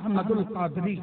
احمد القادری۔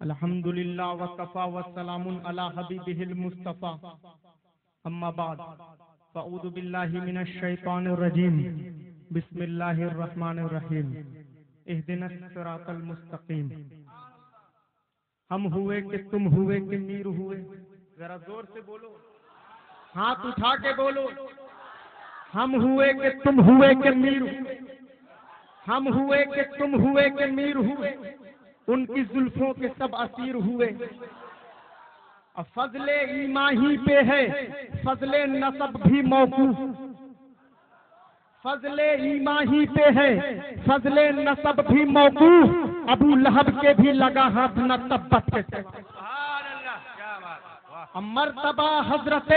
الحمدللہ وکفا والسلام علی حبیبہ المصطفیٰ، اما بعد فاعوذ باللہ من الشیطان الرجیم، بسم اللہ الرحمن الرحیم، اہدنا الصراط المستقیم۔ ہم ہوئے کہ تم ہوئے کہ میر ہوئے، ذرا زور سے بولو، ہاتھ اٹھا کے بولو، ہم ہوئے کہ تم ہوئے کہ میر ہوئے، ہم ہوئے کہ تم ہوئے کہ میر ہوئے، ان کی زلفوں کے سب اسیر ہوئے۔ فضل ایمان ہی پہ ہے فضل نسب بھی موقوف، فضل ایمان ہی پہ ہے فضل نسب بھی موقوف، ابو لہب کے بھی لگا ہاتھ نہ تبت کے سوا۔ مرتبہ حضرت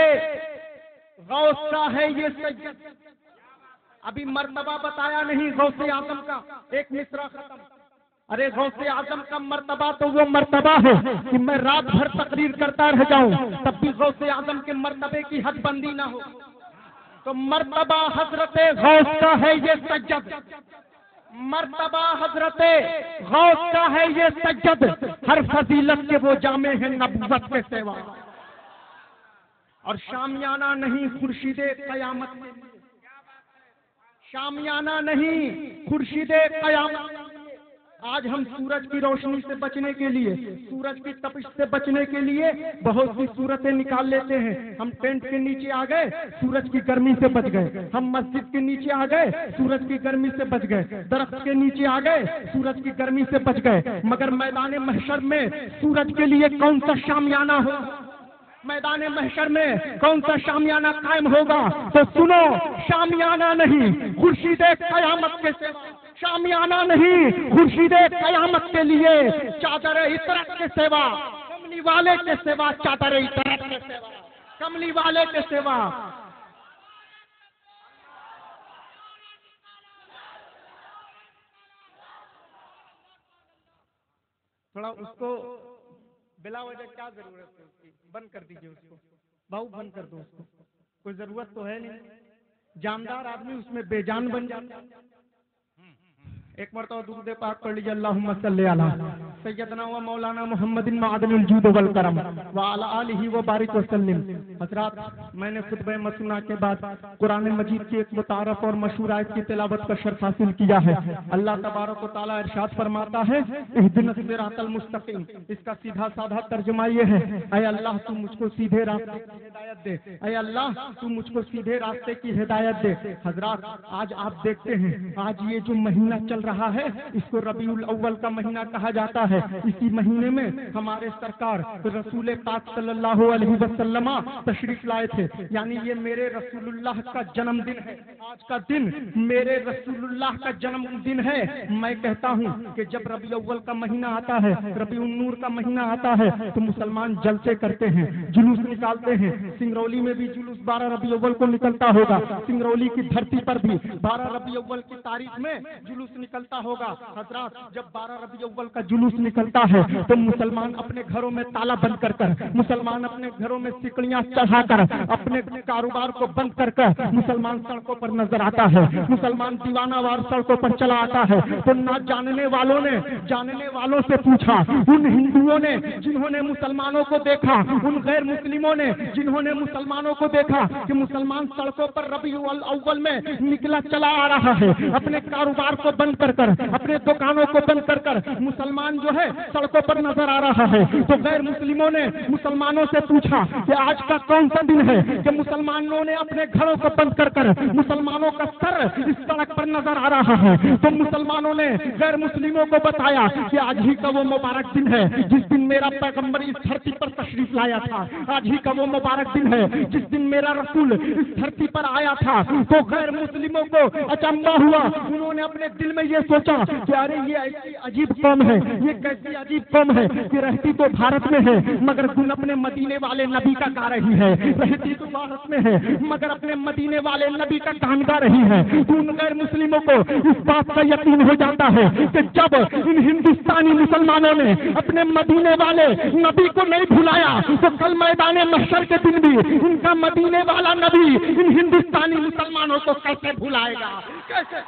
غوث کا ہے یہ سید، ابھی مرتبہ بتایا نہیں غوث اعظم کا، ایک مصرع ختم۔ ارے غوث اعظم کا مرتبہ تو وہ مرتبہ ہے کہ میں رات بھر تقریر کرتا رہ جاؤں تب بھی غوث اعظم کے مرتبے کی حد بندی نہ ہو۔ تو مرتبہ حضرت غوث کا ہے یہ سجد، مرتبہ حضرت غوث کا ہے یہ سجد، ہر فضیلت کے وہ جامع ہیں نبوت کے سوا، اور شامیانہ نہیں خورشید قیامت، شامیانہ نہیں خورشید قیامت۔ آج ہم سورج کی روشنی سے بچنے کے لیے، سورج کی تپش سے بچنے کے لیے بہت سی صورتیں نکال لیتے ہیں۔ ہم ٹینٹ کے نیچے آ گئے، سورج کی گرمی سے بچ گئے، ہم مسجد کے نیچے آ گئے، سورج کی گرمی سے بچ گئے، درخت کے نیچے آ گئے، سورج کی گرمی سے بچ گئے، مگر میدان محشر میں سورج کے لیے کون سا شامیانہ ہو، میدان محشر میں کون سا شامیانہ قائم ہوگا؟ تو سنو، شامیانہ نہیں خورشید قیامت کے سوا، شامیانہ نہیں خورشید قیامت کے لیے، چادر عطرت کے سوا، کملی والے کے سوا، چادر عطرت کے سوا، کملی والے کے سوا۔ تھوڑا اس کو بلا وجہ کیا ضرورت ہے اس کی؟ بند کر دیجئے اس کو، بہو بند کر دو اس کو، کوئی ضرورت تو ہے نہیں، جاندار آدمی اس میں بے جان بن جاتا ہے۔ ایک مرتبہ درود پاک پڑھ لیجیے، اللہم صلی علی سیدنا و مولانا محمد معدن الجود والکرم وعلی آلہ وبارک وسلم۔ حضرات، میں نے خطبہ مسنونہ کے بعد قرآن مجید کی ایک متعارف اور مشہور آیت کی تلاوت کا شرف حاصل کیا ہے۔ اللہ تبارک و تعالیٰ ارشاد فرماتا ہے، اہدنا الصراط المستقیم، اس کا سیدھا سادہ ترجمہ یہ ہے، اے اللہ تو مجھ کو سیدھے راستے کی ہدایت دے، اے اللہ تو مجھ کو سیدھے راستے کی ہدایت دے۔ حضرات، آج آپ دیکھتے ہیں، آج یہ جو مہینہ چل رہا ہے اس کو ربیع الاول کا مہینہ کہا جاتا ہے۔ اسی مہینے میں ہمارے سرکار رسول پاک صلی اللہ علیہ وسلم تشریف لائے تھے، یعنی یہ میرے رسول اللہ کا جنم دن ہے۔ آج کا دن میرے رسول اللہ کا جنم دن ہے۔ میں کہتا ہوں کہ جب ربیع اول کا مہینہ آتا ہے، ربیع النور کا مہینہ آتا ہے، تو مسلمان جلسے کرتے ہیں، جلوس نکالتے ہیں۔ سنگرولی میں بھی جلوس 12 ربیع اول کو نکلتا ہوگا، سنگرولی کی دھرتی پر بھی 12 ربیع اول کی تاریخ میں جلوس نکلتا ہوگا۔ حضرات، جب 12 ربیع اول کا جلوس نکلتا ہے تو مسلمان اپنے گھروں میں تالا بند کر کر، مسلمان اپنے گھروں میں سکڑیاں چڑھا کر، اپنے کاروبار کو بند کر کر مسلمان سڑکوں پر نظر آتا ہے، مسلمان دیوانہ وار سڑکوں پر چلا آتا ہے۔ تو نہ جاننے والوں نے جاننے والوں سے پوچھا، ان ہندوؤں نے جنہوں نے مسلمانوں کو دیکھا، ان غیر مسلموں نے جنہوں نے مسلمانوں کو دیکھا کہ مسلمان سڑکوں پر ربیع الاول میں نکلا چلا آ رہا ہے، اپنے کاروبار کو بند کر کر، اپنے دکانوں کو بند کر کر مسلمان جو ہے سڑکوں پر نظر آ رہا ہے، تو غیر مسلموں نے مسلمانوں سے پوچھا کہ آج کا کون سا دن ہے کہ مسلمانوں نے اپنے گھروں کو بند کر کر مسلمانوں کا سر اس سڑک پر نظر آ رہا ہے۔ تو مسلمانوں نے غیر مسلموں کو بتایا کہ آج ہی کا وہ مبارک دن ہے جس دن میرا پیغمبر اس دھرتی پر تشریف لایا تھا، آج ہی کا وہ مبارک دن ہے جس دن میرا رسول اس دھرتی پر آیا تھا۔ تو غیر مسلموں کو اچنبھا ہوا، انہوں نے اپنے دل میں یہ سوچا کہ ارے یہ ایسی عجیب قوم ہے، یہ کیسی عجیب قوم ہے کہ رہتی تو بھارت میں ہے مگر گن اپنے مدینے والے نبی کا گا رہی ہے، رہتی تو بھارت میں ہے مگر اپنے مدینے والے نبی کا گان گا رہی ہے۔ ان غیر مسلموں کو اس بات کا یقین ہو جاتا ہے کہ جب ان ہندوستانی مسلمانوں نے اپنے مدینے والے نبی کو نہیں بھلایا تو کل میدان محشر کے دن بھی ان کا مدینے والا نبی ان ہندوستانی مسلمانوں کو کیسے بھلائے گا؟ کیسے؟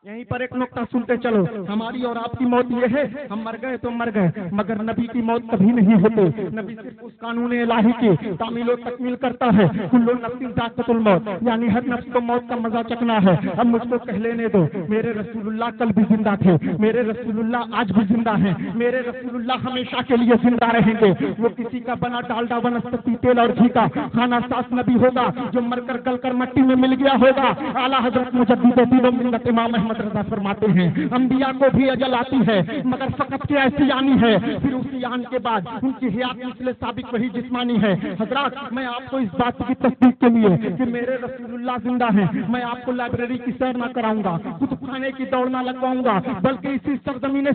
یہیں پر ایک نقطہ سنتے چلو، ہماری اور آپ کی موت یہ ہے، ہم مر گئے تو مر گئے مگر نبی کی موت کبھی نہیں ہوتی۔ نبی صرف اس قانون الہی کی تعمیل و تکمیل کرتا ہے، کل نفس ذائقۃ الموت، یعنی ہر نفس کو موت کا مزہ چکھنا ہے۔ اب مجھ کو کہہ لینے دو، میرے رسول اللہ کل بھی زندہ تھے، میرے رسول اللہ آج بھی زندہ ہیں، میرے رسول اللہ ہمیشہ کے لیے زندہ رہیں گے۔ وہ کسی کا بنا ڈالڈا ونسپتی تیل اور گھی کا کھانا ساس نبی ہوگا جو مر کر گل کر مٹی میں مل گیا ہوگا۔ اعلیٰ حضرت مجدد دین و ملت امام احمد رضا فرماتے ہیں انبیاء کو بھی اجل آتی ہے مگر فقط کی ایسی آنی ہے، پھر اسی آن کے بعد ان کی حیات مثل سابق وہی جسمانی ہے۔ حضرات، میں آپ کو اس بات کی تصدیق کے لیے کہ میرے رسول اللہ زندہ ہیں میں آپ کو لائبریری کی سیر نہ کراؤں گا، کتب خانے کی دوڑ نہ لگواؤں گا، بلکہ اسی سرزمین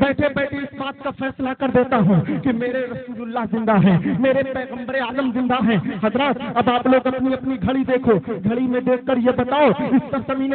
بیٹھے بیٹھے اس بات کا فیصلہ کر دیتا ہوں کہ میرے رسول اللہ زندہ ہیں، میرے پیغمبر عالم زندہ ہیں۔ حضرات، اب آپ لوگ اپنی اپنی گھڑی دیکھو، گھڑی میں دیکھ کر یہ بتاؤ اس سرزمین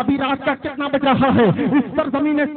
ابھی رات کا کتنا بج رہا ہے؟ اس سرزمین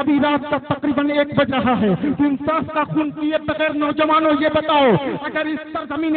ابھی رات کا تقریباً 1 بج رہا ہے۔ تو انصاف کا خون پیے بغیر نوجوانوں یہ بتاؤ، اگر اس سرزمین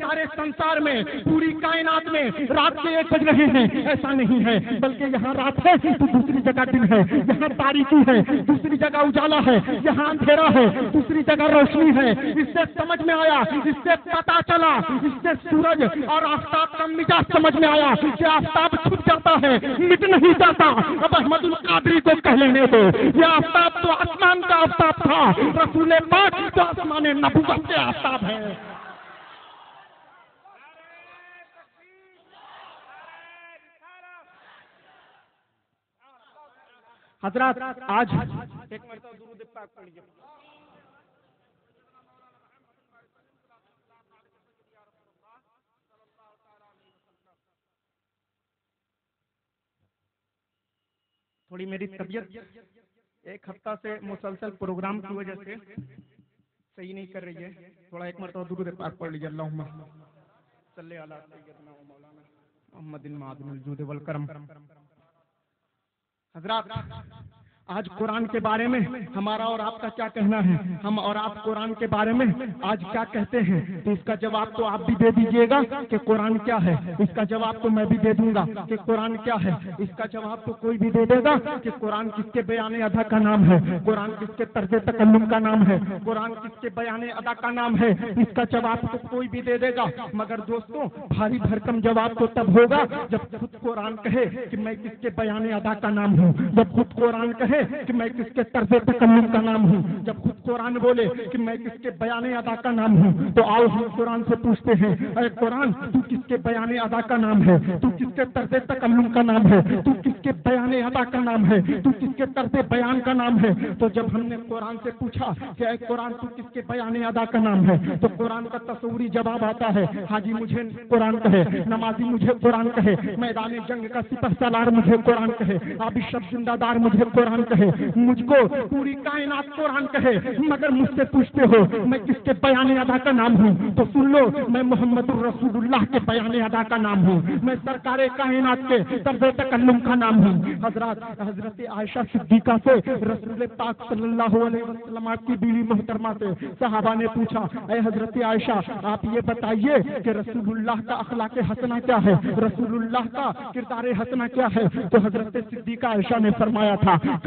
سارے سنسار میں، پوری کائنات میں رات کے 1 بج رہے ہیں؟ ایسا نہیں ہے، بلکہ یہاں رات ہے تو دوسری جگہ دن ہے، یہاں تاریکی ہے دوسری جگہ اجالا ہے، یہاں اندھیرا ہے دوسری جگہ روشنی ہے۔ اس سے سمجھ میں آیا، اس سے پتا چلا، اس سے سورج اور آفتاب کا مزاج سمجھ میں آیا کہ آفتاب چھپ جاتا ہے مٹ نہیں جاتا۔ اب احمد القادری کو کہہ لینے دو، یہ آفتاب تو آسمان کا آفتاب تھا، رسول پاک تو آسمان نبوت کے آفتاب ہے۔ حضرات، آج ایک مرتبہ درود پاک پڑھ لیجیے۔ تھوڑی میری طبیعت ایک ہفتہ سے مسلسل پروگرام کی وجہ سے صحیح نہیں کر رہی ہے، تھوڑا ایک مرتبہ درود پاک پڑھ لیجیے۔ اللہم صلی علی سیدنا و مولانا محمد معدن الجود والکرم۔ حضرات، آج قرآن کے بارے میں ہمارا اور آپ کا کیا کہنا ہے؟ ہم اور آپ قرآن کے بارے میں آج کیا کہتے ہیں؟ تو اس کا جواب تو آپ بھی دے دیجئے گا کہ قرآن کیا ہے، اس کا جواب تو میں بھی دے دوں گا کہ قرآن کیا ہے، اس کا جواب تو کوئی بھی دے دے گا کہ قرآن کس کے بیان ادا کا نام ہے، قرآن کس کے طرز تکلم کا نام ہے، قرآن کس کے بیان ادا کا نام ہے، اس کا جواب تو کوئی بھی دے دے گا۔ مگر دوستوں، بھاری بھرکم جواب تو تب ہوگا جب خود قرآن کہے کہ میں کس کے بیان ادا کا نام ہوں، جب خود قرآن کہے کہ میں کس کے طرز تکلم کا نام ہوں، جب خود قرآن بولے کہ میں کس کے بیان ادا کا نام ہوں۔ تو آؤ ہم قرآن سے پوچھتے ہیں، اے قرآن، تو کس کے بیان ادا کا نام ہے، تو کس کے طرز تکلم کا نام ہے، تو کس کے بیان ادا کا نام ہے، تو کس کے طرز بیان کا نام ہے؟ تو جب ہم نے قرآن سے پوچھا کہ اے قرآن تو کس کے بیان ادا کا نام ہے، تو قرآن کا تصوری جواب آتا ہے، حاجی مجھے قرآن کہے، نمازی مجھے قرآن کہے، میدان جنگ کا سپہ سالار مجھے قرآن کہے، آبی شب زندہ دار مجھے قرآن کہے، مجھ کو پوری کائنات قرآن کہے، مگر مجھ سے پوچھتے ہو میں کس کے بیان ادا کا نام ہوں؟ تو سن لو، میں محمد الرسول اللہ کے بیان ادا کا نام ہوں، میں سرکار کائنات کے طرز تکلم کا نام ہوں۔ حضرات، حضرت عائشہ صدیقہ سے رسول پاک صلی اللہ علیہ وسلم کی بیوی محترمہ سے صحابہ نے پوچھا، اے حضرت عائشہ، آپ یہ بتائیے کہ رسول اللہ کا اخلاق حسنہ کیا ہے، رسول اللہ کا کردار حسنہ کیا ہے؟ تو حضرت صدیقہ عائشہ نے فرمایا تھا،